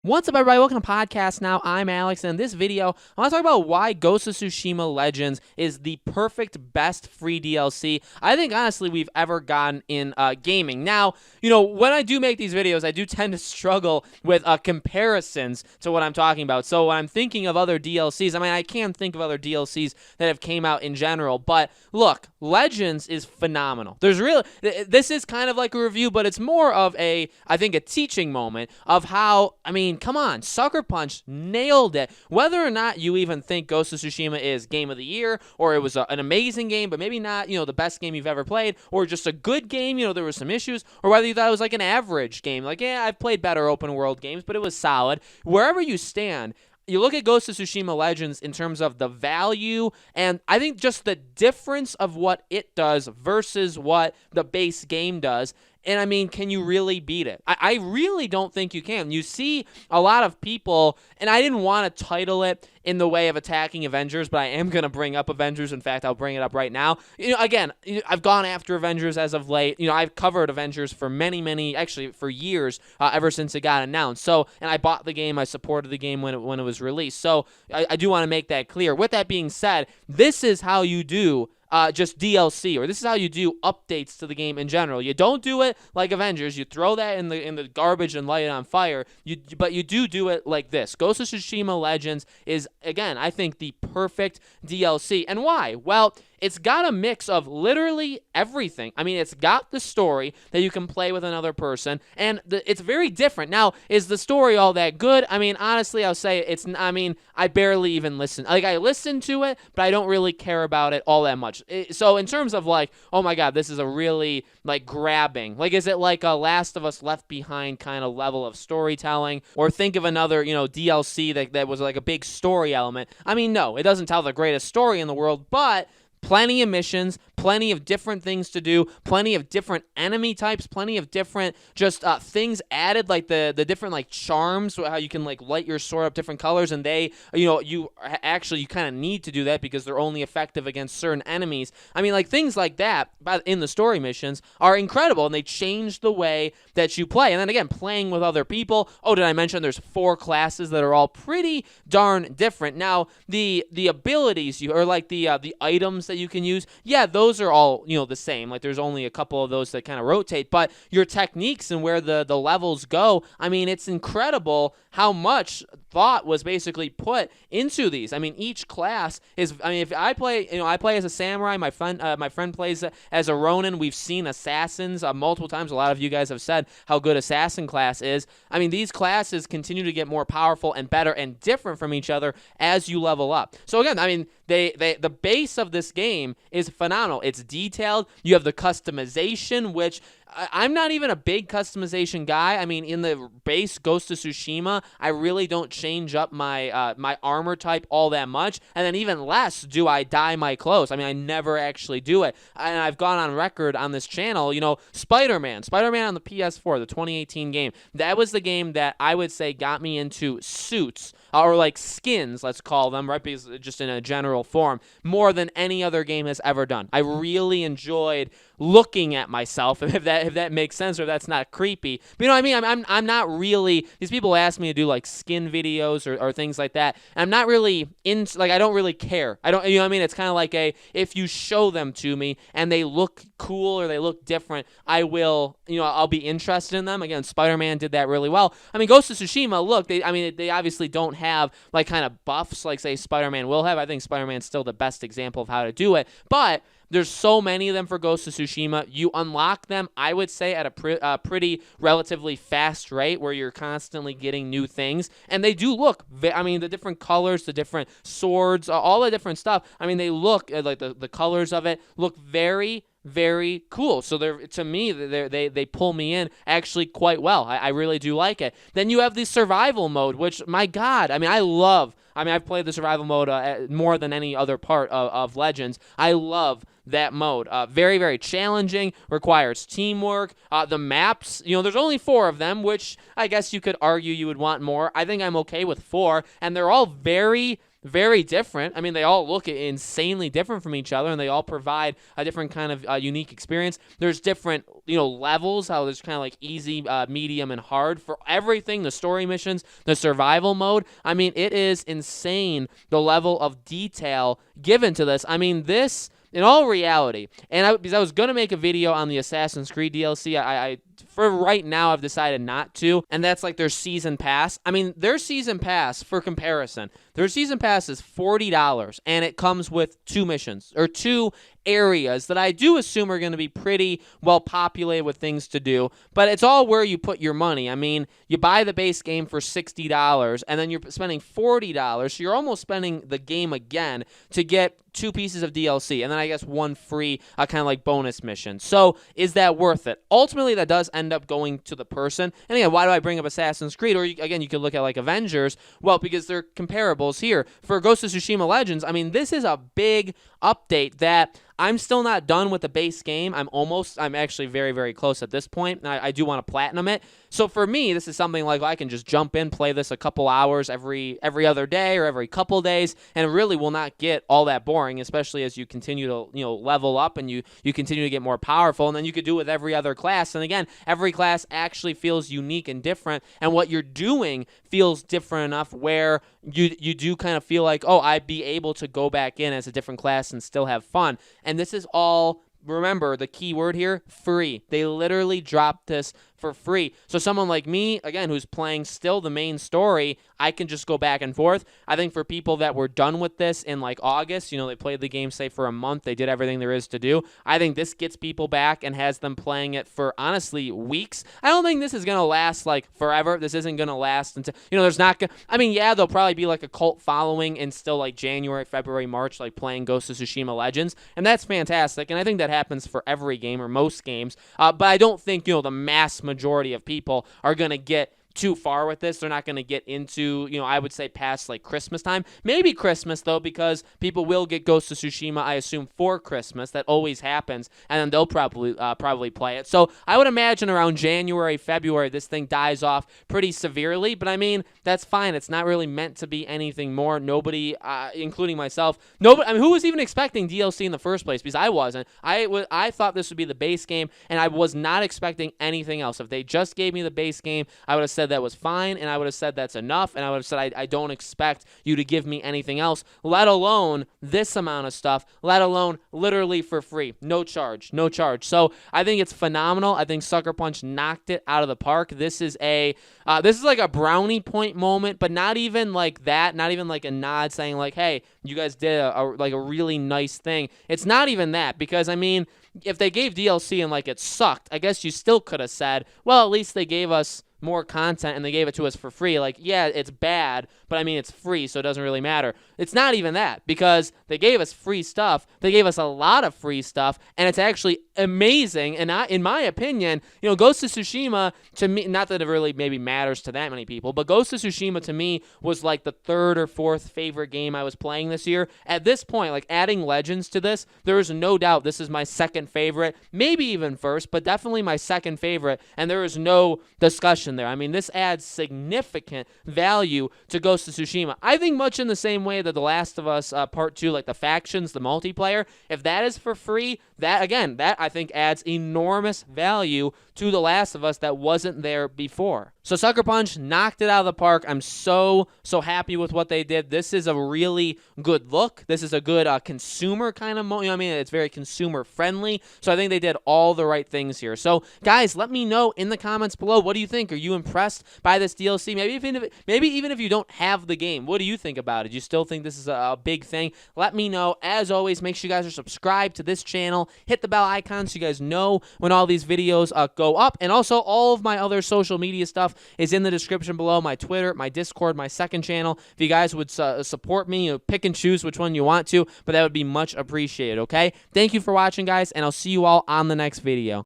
What's up, everybody? Welcome to Podcast Now. I'm Alex, and in this video, I want to talk about why Ghost of Tsushima Legends is the perfect, best free DLC I think, honestly, we've ever gotten in gaming. Now, when I do make these videos, I do tend to struggle with comparisons to what I'm talking about. So when I'm thinking of other DLCs, I can think of other DLCs that have came out in general, but look, Legends is phenomenal. This is kind of like a review, but it's more of I think, a teaching moment of how, come on, Sucker Punch nailed it. Whether or not you even think Ghost of Tsushima is Game of the Year, or it was an amazing game, but maybe not, the best game you've ever played, or just a good game, there were some issues, or whether you thought it was like an average game. Like, yeah, I've played better open world games, but it was solid. Wherever you stand, you look at Ghost of Tsushima Legends in terms of the value, and I think just the difference of what it does versus what the base game does. And can you really beat it? I really don't think you can. You see a lot of people, and I didn't want to title it in the way of attacking Avengers, but I am going to bring up Avengers. In fact, I'll bring it up right now. Again, I've gone after Avengers as of late. I've covered Avengers for actually for years, ever since it got announced. So, and I bought the game, I supported the game when it was released. So I do want to make that clear. With that being said, this is how you do just DLC, or this is how you do updates to the game in general. You don't do it like Avengers. You throw that in the garbage and light it on fire. But you do it like this. Ghost of Tsushima Legends is, again, I think, the perfect DLC. And why? Well, it's got a mix of literally everything. It's got the story that you can play with another person, and it's very different. Now, is the story all that good? Honestly, I'll say it's. I barely even listen. Like, I listen to it, but I don't really care about it all that much. So, in terms of like, oh my God, this is a really like grabbing. Like, is it like a Last of Us Left Behind kind of level of storytelling? Or think of another, DLC that was like a big story element. No, it doesn't tell the greatest story in the world, but plenty of missions, plenty of different things to do, plenty of different enemy types, plenty of different just things added, like the different like charms, how you can like light your sword up different colors, and you kind of need to do that because they're only effective against certain enemies. Like things like that in the story missions are incredible, and they change the way that you play. And then again, playing with other people. Oh, did I mention there's 4 classes that are all pretty darn different? Now, the abilities or like the items that you can use, yeah, those are all the same. Like, there's only a couple of those that kind of rotate, but your techniques and where the levels go, it's incredible how much thought was basically put into these. Each class is. If I play, I play as a samurai. My friend plays as a ronin. We've seen assassins multiple times. A lot of you guys have said how good assassin class is. These classes continue to get more powerful and better and different from each other as you level up. So again, the base of this game is phenomenal. It's detailed. You have the customization, which I'm not even a big customization guy. In the base Ghost of Tsushima, I really don't change up my my armor type all that much, and then even less do I dye my clothes. I never actually do it, and I've gone on record on this channel. Spider-Man on the PS4, the 2018 game. That was the game that I would say got me into suits, or like skins, let's call them, right? Because just in a general form, more than any other game has ever done. I really enjoyed looking at myself, if that makes sense, or if that's not creepy. But I'm not really. These people ask me to do like skin videos or things like that, and I'm not really into. Like, I don't really care. I don't. It's kind of like if you show them to me and they look cool or they look different, I will. I'll be interested in them. Again, Spider-Man did that really well. Ghost of Tsushima. Look, they obviously don't have like kind of buffs like say Spider-Man will have. I think Spider-Man's still the best example of how to do it, but there's so many of them for Ghost of Tsushima. You unlock them, I would say, at a pretty relatively fast rate, where you're constantly getting new things. And they do look, the different colors, the different swords, all the different stuff. They look, like the colors of it look very, very cool. So to me, they pull me in actually quite well. I really do like it. Then you have the survival mode, which, my God, I love. I've played the survival mode more than any other part of Legends. I love that mode. Very, very challenging, requires teamwork. The maps, there's only 4 of them, which I guess you could argue you would want more. I think I'm okay with 4, and they're all very very different. I mean, they all look insanely different from each other, and they all provide a different kind of unique experience. There's different, levels, how there's kind of like easy, medium, and hard for everything, the story missions, the survival mode. I mean, it is insane, the level of detail given to this. I mean, this, in all reality, and because I was going to make a video on the Assassin's Creed DLC, I for right now, I've decided not to, and that's like their season pass. I mean, their season pass, for comparison, their season pass is $40, and it comes with 2 missions, or 2 areas that I do assume are going to be pretty well populated with things to do, but it's all where you put your money. I mean, you buy the base game for $60, and then you're spending $40, so you're almost spending the game again to get 2 pieces of DLC, and then I guess 1 free kind of like bonus mission. So is that worth it? Ultimately, that does end up going to the person. And again, why do I bring up Assassin's Creed? Or again, you could look at like Avengers. Well, because they're comparables here. For Ghost of Tsushima Legends, I mean, this is a big update that I'm still not done with the base game. I'm actually very, very close at this point. I do want to platinum it. So for me, this is something like I can just jump in, play this a couple hours every other day or every couple days, and it really will not get all that boring, especially as you continue to level up and you continue to get more powerful. And then you could do it with every other class. And again, every class actually feels unique and different, and what you're doing feels different enough where you do kind of feel like, oh, I'd be able to go back in as a different class and still have fun. And this is all, remember the key word here, free. They literally dropped this for free. So someone like me, again, who's playing still the main story, I can just go back and forth. I think for people that were done with this in like August, they played the game, say, for a month, they did everything there is to do. I think this gets people back and has them playing it for, honestly, weeks. I don't think this is going to last like forever. This isn't going to last until, there's not going to, I mean, yeah, there'll probably be like a cult following in still like January, February, March, like playing Ghost of Tsushima Legends, and that's fantastic. And I think that happens for every game or most games. But I don't think, the mass majority of people are going to get too far with this. They're not going to get into, I would say past like Christmas time. Maybe Christmas, though, because people will get Ghost of Tsushima, I assume, for Christmas. That always happens, and then they'll probably play it. So I would imagine around January, February, this thing dies off pretty severely, but I mean, that's fine. It's not really meant to be anything more. Nobody, including myself, who was even expecting DLC in the first place? Because I wasn't. I thought this would be the base game, and I was not expecting anything else. If they just gave me the base game, I would have said that was fine, and I would have said that's enough, and I would have said I don't expect you to give me anything else, let alone this amount of stuff, let alone literally for free. No charge. So I think it's phenomenal. I think Sucker Punch knocked it out of the park. This is like a brownie point moment, but not even like that, not even like a nod saying like, hey, you guys did a really nice thing. It's not even that, because I mean, if they gave DLC and like it sucked, I guess you still could have said, well, at least they gave us more content and they gave it to us for free. Like, yeah, it's bad, but I mean, it's free, so it doesn't really matter. It's not even that, because they gave us free stuff. They gave us a lot of free stuff, and it's actually amazing. And in my opinion, Ghost of Tsushima, to me, not that it really maybe matters to that many people, but Ghost of Tsushima to me was like the 3rd or 4th favorite game I was playing this year. At this point, like adding Legends to this, there is no doubt this is my 2nd favorite, maybe even 1st, but definitely my 2nd favorite, and there is no discussion there. I mean, this adds significant value to Ghost of Tsushima. I think much in the same way that The Last of Us Part 2, like the factions, the multiplayer, if that is for free, that I think adds enormous value to The Last of Us that wasn't there before. So Sucker Punch knocked it out of the park. I'm so happy with what they did. This is a really good look. This is a good consumer kind of it's very consumer friendly. So I think they did all the right things here. So guys, let me know in the comments below, what do you think? Are you impressed by this DLC? Maybe even if you don't have the game, what do you think about it? Do you still think this is a big thing? Let me know. As always, make sure you guys are subscribed to this channel. Hit the bell icon so you guys know when all these videos go up. And also, all of my other social media stuff is in the description below. My Twitter, my Discord, my 2nd channel. If you guys would support me, pick and choose which one you want to, but that would be much appreciated, okay? Thank you for watching, guys, and I'll see you all on the next video.